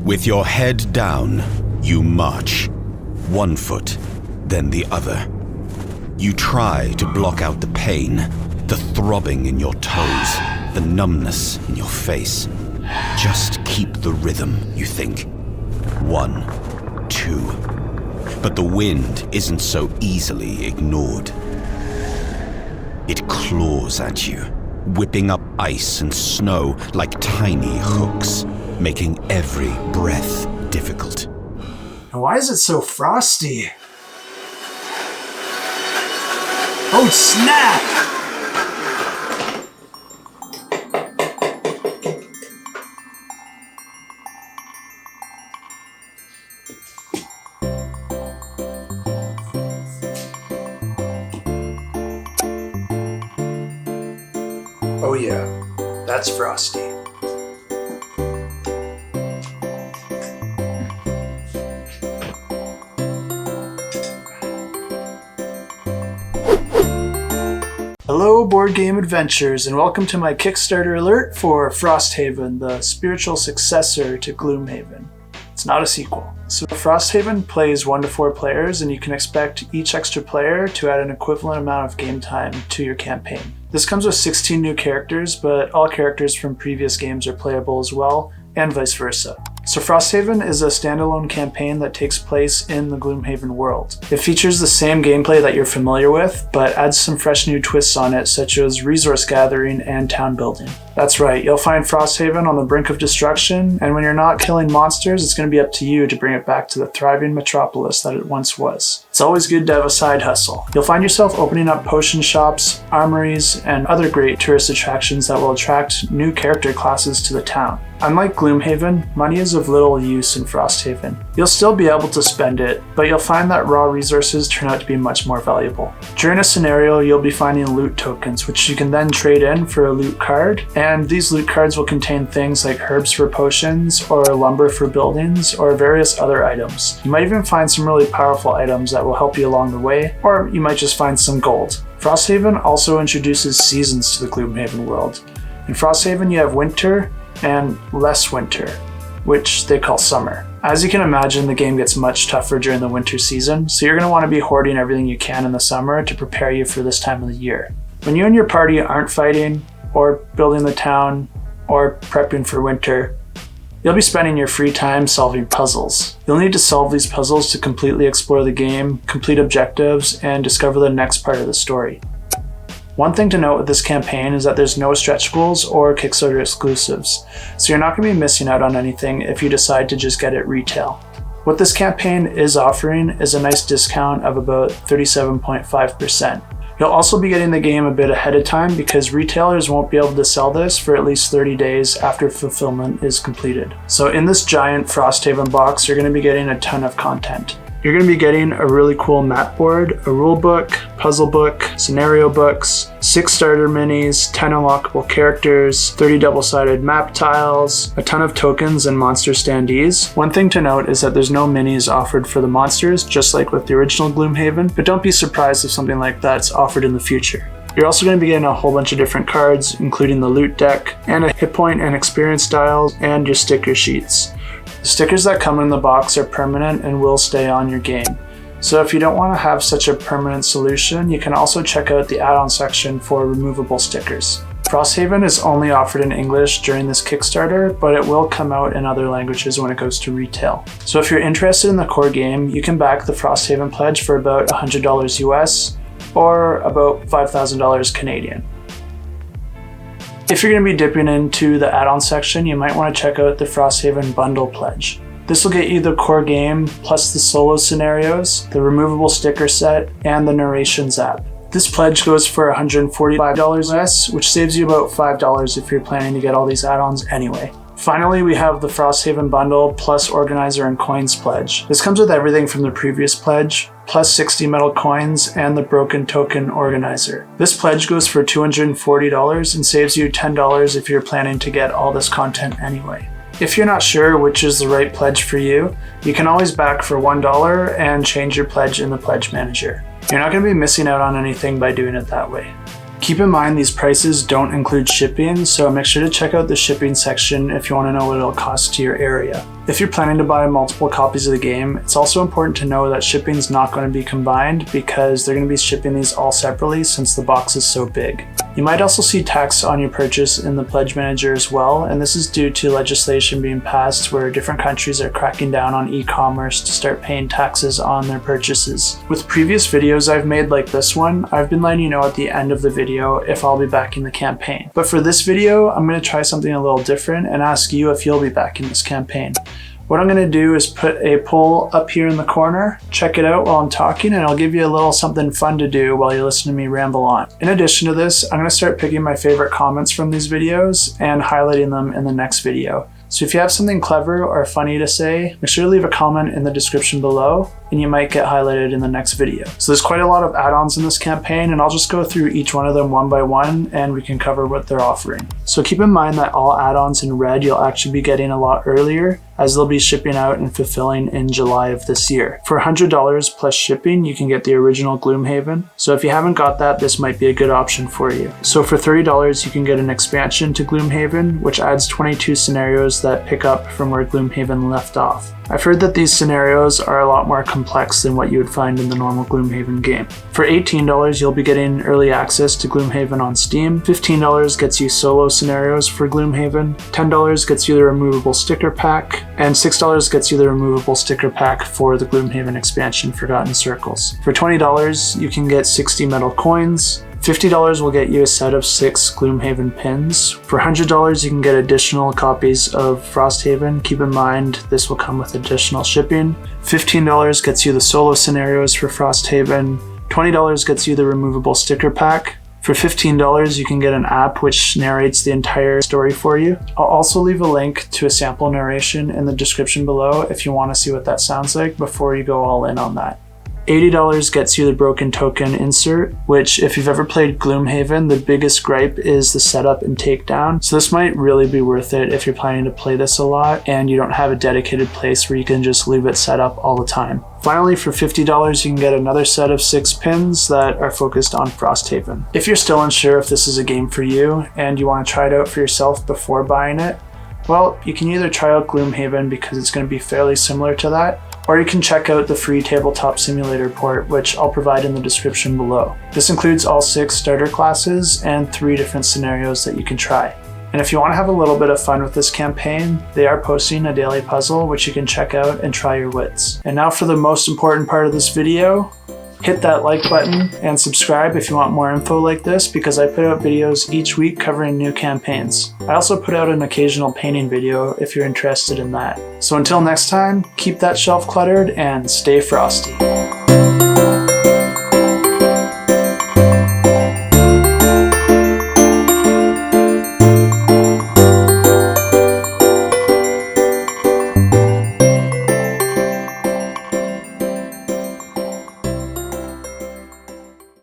With your head down, you march. One foot, then the other. You try to block out the pain, the throbbing in your toes, the numbness in your face. Just keep the rhythm, you think. 1, 2. But the wind isn't so easily ignored. It claws at you, whipping up ice and snow like tiny hooks, making every breath difficult. Why is it so frosty? Oh snap! Oh yeah, that's frosty. Hello board game adventurers, and welcome to my Kickstarter alert for Frosthaven, the spiritual successor to Gloomhaven. It's not a sequel. So Frosthaven plays 1 to 4 players, and you can expect each extra player to add an equivalent amount of game time to your campaign. This comes with 16 new characters, but all characters from previous games are playable as well, and vice versa. So Frosthaven is a standalone campaign that takes place in the Gloomhaven world. It features the same gameplay that you're familiar with, but adds some fresh new twists on it, such as resource gathering and town building. That's right, you'll find Frosthaven on the brink of destruction, and when you're not killing monsters, it's going to be up to you to bring it back to the thriving metropolis that it once was. It's always good to have a side hustle. You'll find yourself opening up potion shops, armories, and other great tourist attractions that will attract new character classes to the town. Unlike Gloomhaven, money is of little use in Frosthaven. You'll still be able to spend it, but you'll find that raw resources turn out to be much more valuable. During a scenario, you'll be finding loot tokens, which you can then trade in for a loot card, and these loot cards will contain things like herbs for potions, or lumber for buildings, or various other items. You might even find some really powerful items that will help you along the way, or you might just find some gold. Frosthaven also introduces seasons to the Gloomhaven world. In Frosthaven, you have winter and less winter, which they call summer. As you can imagine, the game gets much tougher during the winter season, so you're going to want to be hoarding everything you can in the summer to prepare you for this time of the year. When you and your party aren't fighting, or building the town, or prepping for winter, you'll be spending your free time solving puzzles. You'll need to solve these puzzles to completely explore the game, complete objectives, and discover the next part of the story. One thing to note with this campaign is that there's no stretch goals or Kickstarter exclusives, so you're not going to be missing out on anything if you decide to just get it retail. What this campaign is offering is a nice discount of about 37.5%. You'll also be getting the game a bit ahead of time because retailers won't be able to sell this for at least 30 days after fulfillment is completed. So in this giant Frosthaven box, you're going to be getting a ton of content. You're going to be getting a really cool map board, a rule book, puzzle book, scenario books, 6 starter minis, 10 unlockable characters, 30 double-sided map tiles, a ton of tokens and monster standees. One thing to note is that there's no minis offered for the monsters, just like with the original Gloomhaven, but don't be surprised if something like that's offered in the future. You're also going to be getting a whole bunch of different cards, including the loot deck, and a hit point and experience dials, and your sticker sheets. The stickers that come in the box are permanent and will stay on your game. So if you don't want to have such a permanent solution, you can also check out the add-on section for removable stickers. Frosthaven is only offered in English during this Kickstarter, but it will come out in other languages when it goes to retail. So if you're interested in the core game, you can back the Frosthaven pledge for about $100 US or about $5,000 Canadian. If you're going to be dipping into the add-on section, you might want to check out the Frosthaven bundle pledge. This will get you the core game, plus the solo scenarios, the removable sticker set, and the narrations app. This pledge goes for $145 less, which saves you about $5 if you're planning to get all these add-ons anyway. Finally, we have the Frosthaven bundle plus organizer and coins pledge. This comes with everything from the previous pledge, plus 60 metal coins and the broken token organizer. This pledge goes for $240 and saves you $10 if you're planning to get all this content anyway. If you're not sure which is the right pledge for you, you can always back for $1 and change your pledge in the pledge manager. You're not going to be missing out on anything by doing it that way. Keep in mind these prices don't include shipping, so make sure to check out the shipping section if you want to know what it'll cost to your area. If you're planning to buy multiple copies of the game, it's also important to know that shipping is not going to be combined because they're going to be shipping these all separately since the box is so big. You might also see tax on your purchase in the Pledge Manager as well, and this is due to legislation being passed where different countries are cracking down on e-commerce to start paying taxes on their purchases. With previous videos I've made like this one, I've been letting you know at the end of the video if I'll be backing the campaign. But for this video, I'm going to try something a little different and ask you if you'll be backing this campaign. What I'm going to do is put a poll up here in the corner, check it out while I'm talking, and I'll give you a little something fun to do while you listen to me ramble on. In addition to this, I'm going to start picking my favorite comments from these videos and highlighting them in the next video. So if you have something clever or funny to say, make sure to leave a comment in the description below and you might get highlighted in the next video. So there's quite a lot of add-ons in this campaign and I'll just go through each one of them one by one and we can cover what they're offering. So keep in mind that all add-ons in red you'll actually be getting a lot earlier as they'll be shipping out and fulfilling in July of this year. For $100 plus shipping, you can get the original Gloomhaven. So if you haven't got that, this might be a good option for you. So for $30, you can get an expansion to Gloomhaven, which adds 22 scenarios that pick up from where Gloomhaven left off. I've heard that these scenarios are a lot more complex than what you would find in the normal Gloomhaven game. For $18, you'll be getting early access to Gloomhaven on Steam. $15 gets you solo scenarios for Gloomhaven. $10 gets you the removable sticker pack. And $6 gets you the removable sticker pack for the Gloomhaven expansion, Forgotten Circles. For $20, you can get 60 metal coins. $50 will get you a set of 6 Gloomhaven pins. For $100, you can get additional copies of Frosthaven. Keep in mind, this will come with additional shipping. $15 gets you the solo scenarios for Frosthaven. $20 gets you the removable sticker pack. For $15, you can get an app which narrates the entire story for you. I'll also leave a link to a sample narration in the description below if you want to see what that sounds like before you go all in on that. $80 gets you the broken token insert, which if you've ever played Gloomhaven, the biggest gripe is the setup and takedown. So this might really be worth it if you're planning to play this a lot and you don't have a dedicated place where you can just leave it set up all the time. Finally, for $50, you can get another set of 6 pins that are focused on Frosthaven. If you're still unsure if this is a game for you and you want to try it out for yourself before buying it, well, you can either try out Gloomhaven because it's going to be fairly similar to that, or you can check out the free tabletop simulator port, which I'll provide in the description below. This includes all 6 starter classes and 3 different scenarios that you can try. And if you want to have a little bit of fun with this campaign, they are posting a daily puzzle which you can check out and try your wits. And now for the most important part of this video, hit that like button and subscribe if you want more info like this because I put out videos each week covering new campaigns. I also put out an occasional painting video if you're interested in that. So until next time, keep that shelf cluttered and stay frosty.